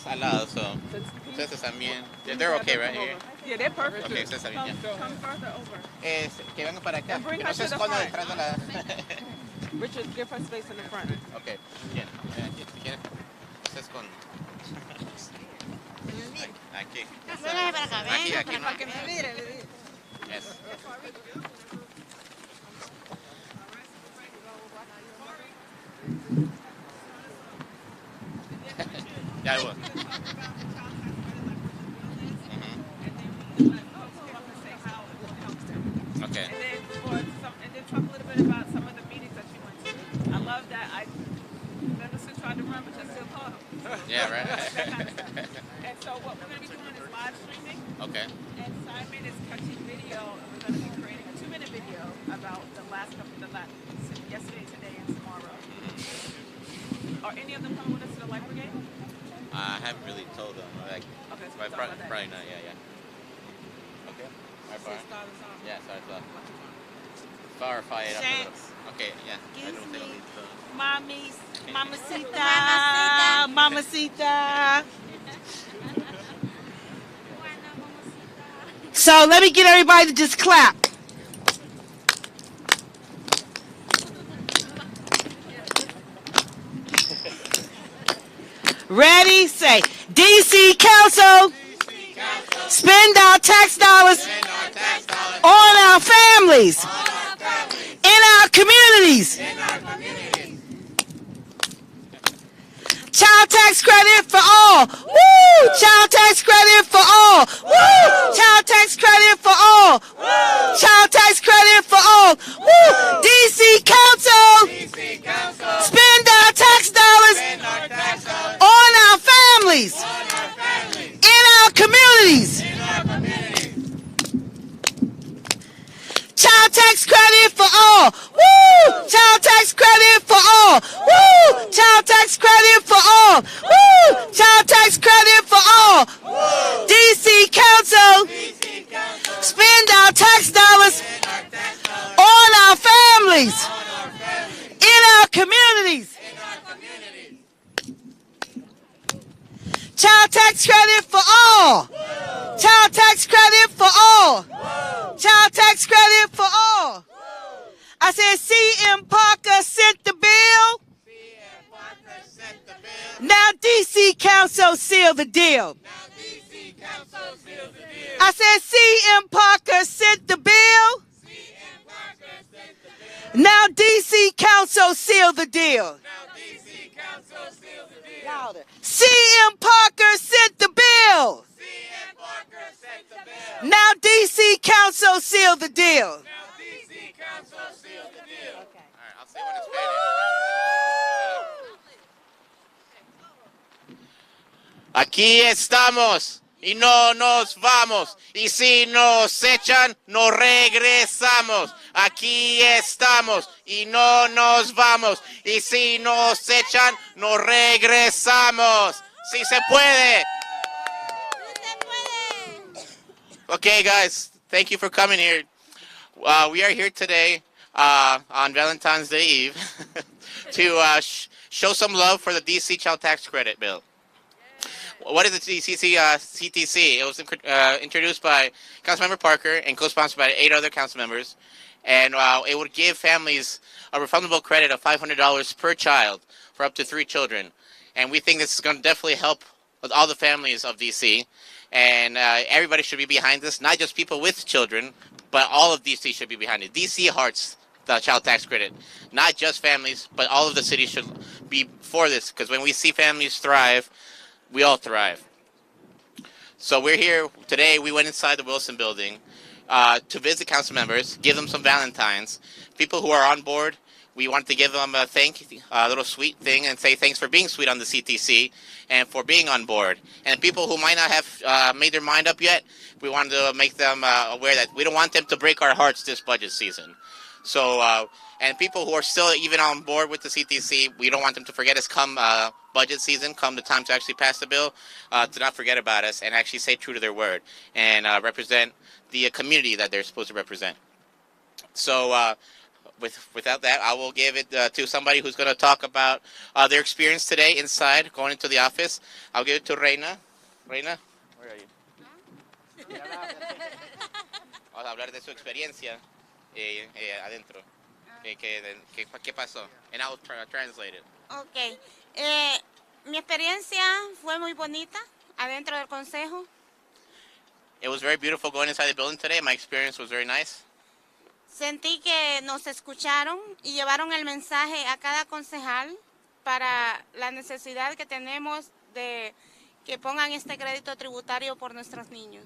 al lado, so ustedes también. They're okay right here. Yeah, they're perfect. Okay, ustedes también. Yeah. Come further over. Que vengan para acá. And bring Que her no se to the escondan front. detrás de la. Richard, give her space in the front. Okay. Bien. Aquí, si quieren. Se esconden. Aquí. Véngase para acá, Aquí, venga, aquí, para que ¿no? me mire. Yes. Ya voy. Okay. And then talk a little bit about some of the meetings that you went to. I love that. Anderson tried to run, but you still caught him. Yeah, right. That kind of stuff. And so what we're going to be doing is live streaming. Okay. And Simon is catching video, and we're going to be creating a 2-minute video about yesterday, today, and tomorrow. Are any of them coming with us to the Light Brigade? I haven't really told them. Like, Okay, so but we'll talk about that. probably not. Yeah, yeah. Okay. Bye. Yeah, sorry, clarify it. Thanks. Okay, yeah. I don't Excuse think me. I'll need the. Mamacita. Mamacita. So let me get everybody to just clap. Ready? Say, DC Council, spend our tax dollars on our families, in our communities. Child tax credit for all. Woo! Child tax credit for all. Woo! Child tax credit for all. Woo! Child tax credit for all. Woo! DC Council, spend our tax dollars on our families, in our communities. Child tax credit for all. Woo! Child tax credit for all. Woo! Child tax credit for all. Woo! Child tax credit for all. DC Council, spend our tax dollars on our families, in our communities. Child tax credit for all. Child tax credit for all. Child tax credit for all. I said C.M. Parker sent the bill. Now DC Council seal the deal. I said C.M. Parker sent the bill. Now DC Council seal the deal. Louder. C.M. Parker sent the bill. Now DC Council seal the deal. All right, I'll say what it's Aquí estamos y no nos vamos. Y si nos echan, no regresamos. Aquí estamos y no nos vamos. Y si nos echan, no regresamos. Si se puede. Okay, guys, thank you for coming here. We are here today on Valentine's Day Eve to show some love for the DC Child Tax Credit Bill. What is the CTC? It was introduced by Councilmember Parker and co-sponsored by 8 other council members. And it would give families a refundable credit of $500 per child for up to 3 children. And we think this is going to definitely help with all the families of DC. And everybody should be behind this, not just people with children, but all of DC should be behind it. DC hearts the child tax credit, not just families, but all of the cities should be for this, because when we see families thrive, we all thrive. So we're here today. We went inside the Wilson building to visit council members, give them some Valentines. People who are on board, we wanted to give them a little sweet thing and say thanks for being sweet on the CTC and for being on board. And people who might not have made their mind up yet, we wanted to make them aware that we don't want them to break our hearts this budget season. So, and people who are still even on board with the CTC, we don't want them to forget us come budget season, come the time to actually pass the bill, to not forget about us and actually stay true to their word and represent the community that they're supposed to represent. So without that, I will give it to somebody who's going to talk about their experience today inside, going into the office. I'll give it to Reina. Reina, where are you? Vamos a hablar de su experiencia adentro. ¿Qué pasó? And I'll translate it. Ok. Mi experiencia fue muy bonita adentro del consejo. It was very beautiful going inside the building today. My experience was very nice. Sentí que nos escucharon y llevaron el mensaje a cada concejal para la necesidad que tenemos de que pongan este crédito tributario por nuestros niños.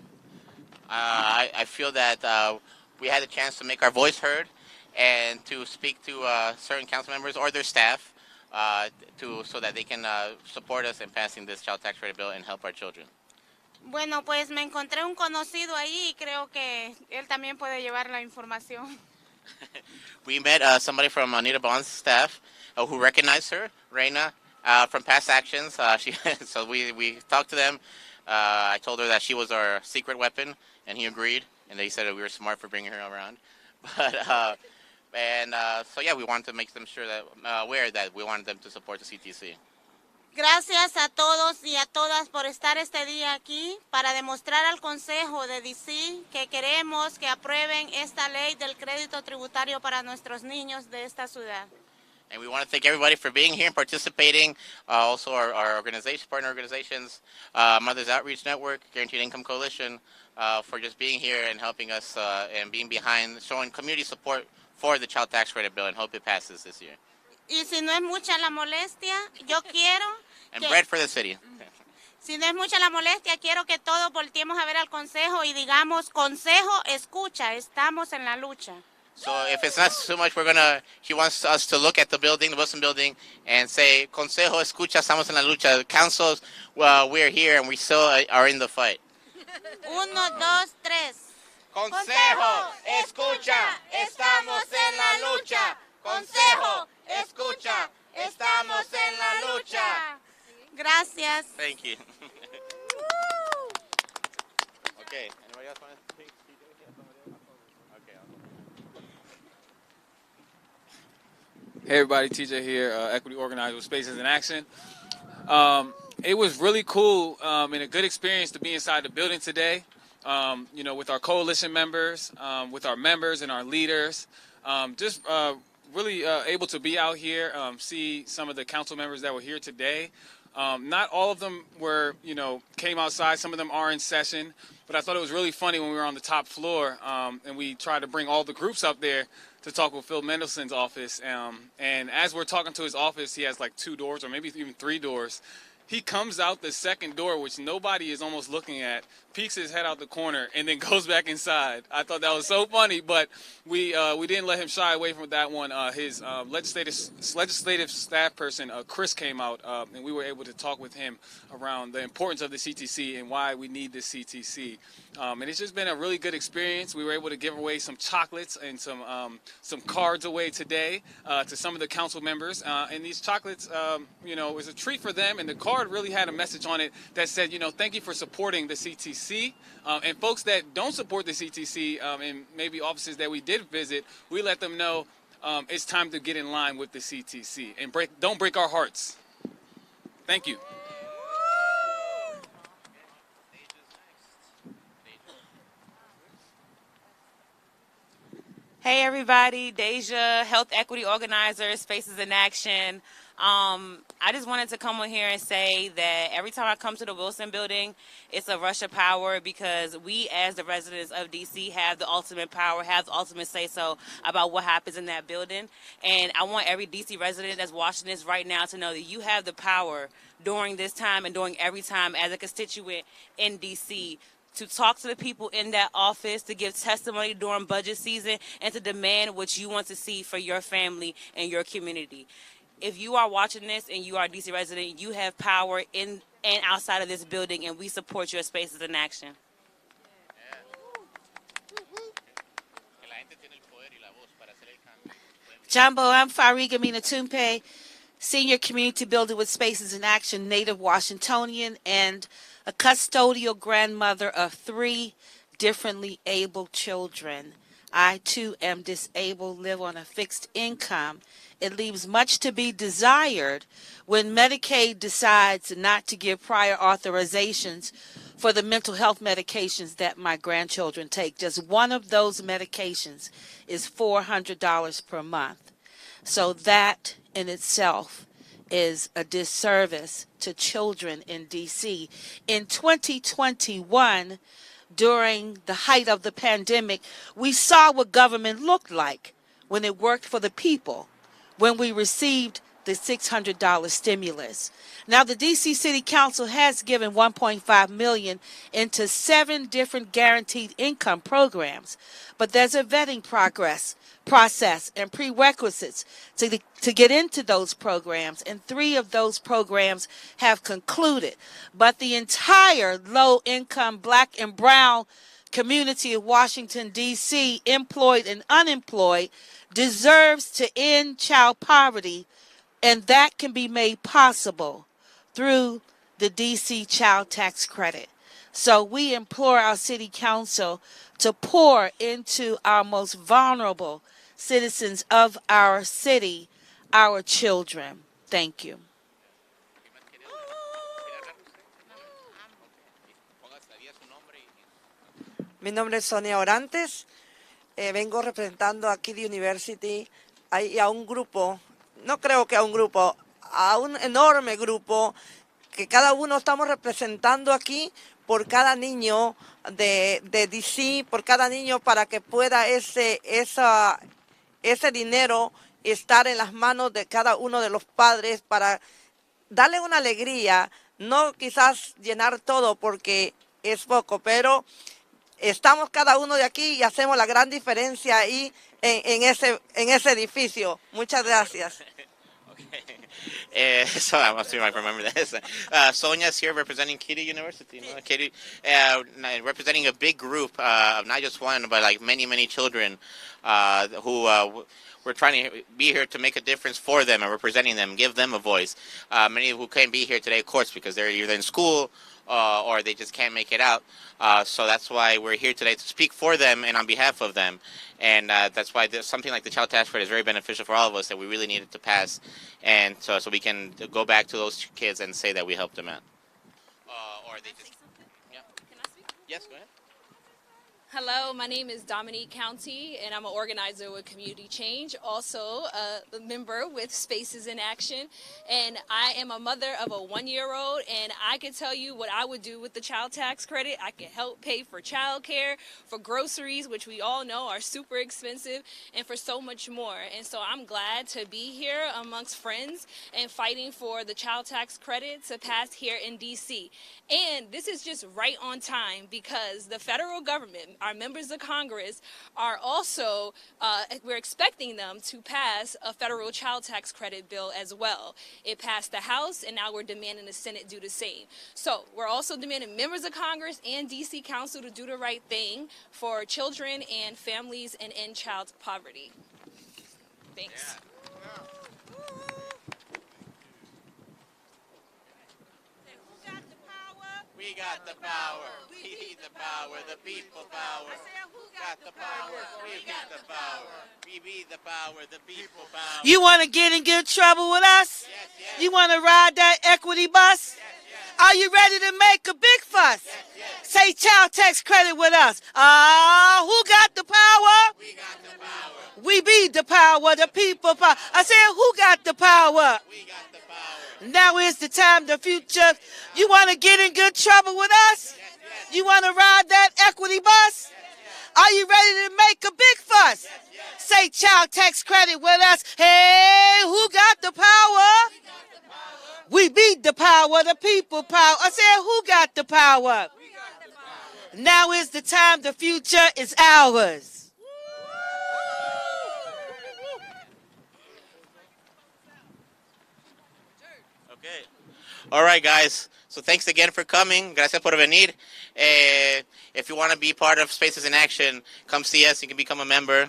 I feel that we had a chance to make our voice heard and to speak to certain council members or their staff so that they can support us in passing this child tax credit bill and help our children. Bueno, pues me encontré un conocido ahí y creo que él también puede llevar la información. We met somebody from Anita Bond's staff who recognized her, Reina, from past actions. So we talked to them. I told her that she was our secret weapon, and he agreed. And they said that we were smart for bringing her around. But so yeah, we wanted to make them sure that aware that we wanted them to support the CTC. Gracias a todos y a todas por estar este día aquí para demostrar al Consejo de DC que queremos que aprueben esta ley del crédito tributario para nuestros niños de esta ciudad. And we want to thank everybody for being here and participating. Also our organization, partner organizations, Mothers Outreach Network, Guaranteed Income Coalition, for just being here and helping us and being behind, showing community support for the child tax credit bill and hope it passes this year. Y si no es mucha la molestia, yo quiero And bread for the city. Si no es mucha la molestia, quiero que todos volteemos a ver al Consejo y digamos, Consejo, escucha, estamos en la lucha. So if it's not too much, he wants us to look at the building, the Wilson building, and say, Consejo, escucha, estamos en la lucha. Councils, well, we're here and we still are in the fight. 1, 2, 3. Consejo, escucha, estamos en la lucha. Consejo, escucha, estamos en la lucha. Gracias. Thank you. Okay, anybody else want to speak? Okay. Hey everybody, TJ here, Equity Organizer with Spaces in Action. It was really cool and a good experience to be inside the building today, with our coalition members, with our members and our leaders. Really able to be out here, see some of the council members that were here today. Not all of them came outside. Some of them are in session. But I thought it was really funny when we were on the top floor and we tried to bring all the groups up there to talk with Phil Mendelson's office. And as we're talking to his office, he has like 2 doors or maybe even 3 doors. He comes out the second door, which nobody is almost looking at, peeks his head out the corner, and then goes back inside. I thought that was so funny, but we didn't let him shy away from that one. His legislative staff person, Chris, came out, and we were able to talk with him around the importance of the CTC and why we need the CTC. And it's just been a really good experience. We were able to give away some chocolates and some cards away today to some of the council members. And these chocolates, was a treat for them, and the card really had a message on it that said, thank you for supporting the CTC. And folks that don't support the CTC and maybe offices that we did visit, we let them know it's time to get in line with the CTC and don't break our hearts. Thank you. Hey everybody, Deja, Health Equity Organizer, Spaces in Action. I just wanted to come on here and say that every time I come to the Wilson building, it's a rush of power because we as the residents of DC have the ultimate power, have the ultimate say-so about what happens in that building. And I want every DC resident that's watching this right now to know that you have the power during this time and during every time as a constituent in DC to talk to the people in that office, to give testimony during budget season, and to demand what you want to see for your family and your community. If you are watching this and you are a DC resident, you have power in and outside of this building, and we support your Spaces in Action. Jumbo, I'm Farika Minatumpe, Senior Community Builder with Spaces in Action, native Washingtonian, and a custodial grandmother of 3 differently able children. I too am disabled, live on a fixed income. It leaves much to be desired when Medicaid decides not to give prior authorizations for the mental health medications that my grandchildren take. Just one of those medications is $400 per month. So that in itself is a disservice to children in D.C. In 2021, during the height of the pandemic, we saw what government looked like when it worked for the people, when we received the $600 stimulus. Now, the D.C. City Council has given $1.5 million into 7 different guaranteed income programs, but there's a vetting process and prerequisites to get into those programs, and 3 of those programs have concluded. But the entire low-income Black and brown community of Washington, D.C., employed and unemployed, deserves to end child poverty, and that can be made possible through the D.C. Child Tax Credit. So we implore our City Council to pour into our most vulnerable citizens of our city, our children. Thank you. Mi nombre es Sonia Orantes, vengo representando a Kid University y a un grupo, no creo que a un grupo, a un enorme grupo que cada uno estamos representando aquí por cada niño de DC, por cada niño para que pueda ese dinero estar en las manos de cada uno de los padres para darle una alegría, no quizás llenar todo porque es poco, pero estamos cada uno de aquí y hacemos la gran diferencia ahí en ese edificio. Muchas gracias. So I must remember this. Sonia's here representing Kitty University. No? Kitty, representing a big group of not just one, but like many children who we're trying to be here to make a difference for them and representing them, give them a voice. Many who can't be here today, of course, because they're either in school or they just can't make it out. So that's why we're here today to speak for them and on behalf of them. And that's why something like the Child Tax Credit is very beneficial for all of us, that we really needed to pass, and so we can go back to those kids and say that we helped them out. Or they just, yeah. Can I speak? Yes, go ahead. Hello, my name is Dominique County, and I'm an organizer with Community Change, also a member with Spaces in Action, and I am a mother of a 1-year-old, and I can tell you what I would do with the child tax credit. I can help pay for childcare, for groceries, which we all know are super expensive, and for so much more. And so I'm glad to be here amongst friends and fighting for the child tax credit to pass here in D.C. And this is just right on time because the federal government, our members of Congress, are also, we're expecting them to pass a federal child tax credit bill as well. It passed the House, and now we're demanding the Senate do the same. So we're also demanding members of Congress and D.C. Council to do the right thing for children and families and end child poverty. Thanks. Yeah. We got the power. We need the power. The people power. Who got the power? We got the power. We be the power. The people power. You want to get in good trouble with us? Yes, yes. You want to ride that equity bus? Yes, yes. Are you ready to make a big fuss? Yes, yes. Say child tax credit with us. Who got the power? We got the power. We be the power, the people power. I said, who got the power? We got the power. Now is the time, the future. You want to get in good trouble with us? Yes, yes. You want to ride that equity bus? Yes, yes. Are you ready to make a big fuss? Yes, yes. Say child tax credit with us. Hey, who got the power? We got the power. We beat the power, the people power. I said, who got the power? We got the power. Now is the time, the future is ours. Okay. All right, guys. So thanks again for coming. Gracias por venir. If you want to be part of Spaces in Action, come see us. You can become a member.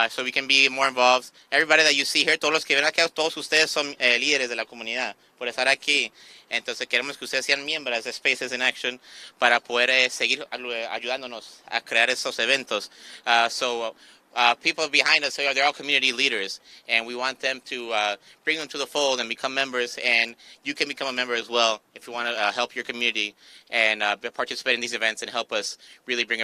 so we can be more involved. Everybody that you see here, todos los que ven aquí, todos ustedes son líderes de la comunidad por estar aquí. Entonces queremos que ustedes sean miembros de Spaces in Action para poder seguir ayudándonos a crear estos eventos. People behind us, they're all community leaders, and we want them to bring them to the fold and become members, and you can become a member as well if you want to help your community and participate in these events and help us really bring